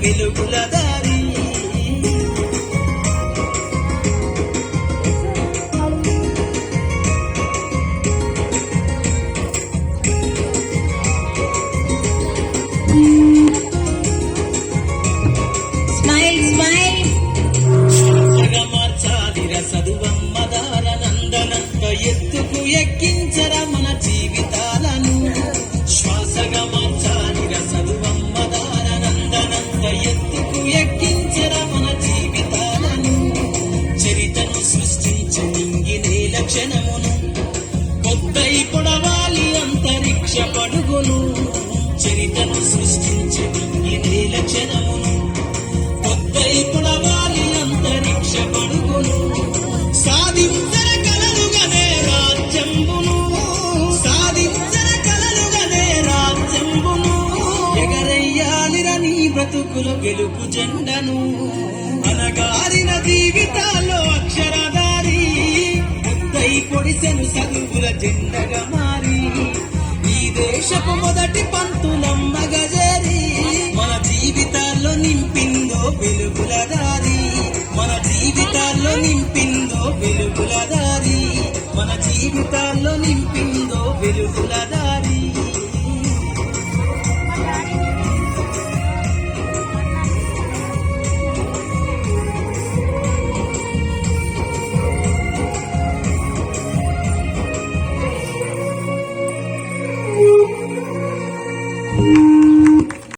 వెలుగుల దారి. చదువమ్మ దారనందనంత ఎత్తుకు ఎక్కించర మన జీవితాలను. శ్వాసగా మార్చాలిర చదువమ్మ దారనందనంత ఎత్తుకు ఎక్కించర మన జీవితాలను. చరితను సృష్టించు నింగి నేల క్షణమును కొత్తై పొడవాలి అంతరిక్ష పడుగును. చరితను సృష్టించు నింగి నేల క్షణమును కొత్తై పొడవాలి అంతరిక్ష పడుగును. సాధించర కలలుగనే రాజ్యంబును, సాధించర కలలుగనే రాజ్యంబును. ఎగరయ్యాలిర నీ బ్రతుకుల గెలుపు జెండను. అనగారిన జీవితాల్లో అక్షరదారి ముద్దై పొడిసెను చదువుల జెండగా మారి. ఈ దేశపు మొదటి పంతులమ్మ గజేరి మన జీవితాల్లో నింపిందో వెలుగుల దారి. మన జీవితాల్లో నింపిందో వెలుగుల దారి. మన జీవితాల్లో నింపిందో వెలుగుల దారి.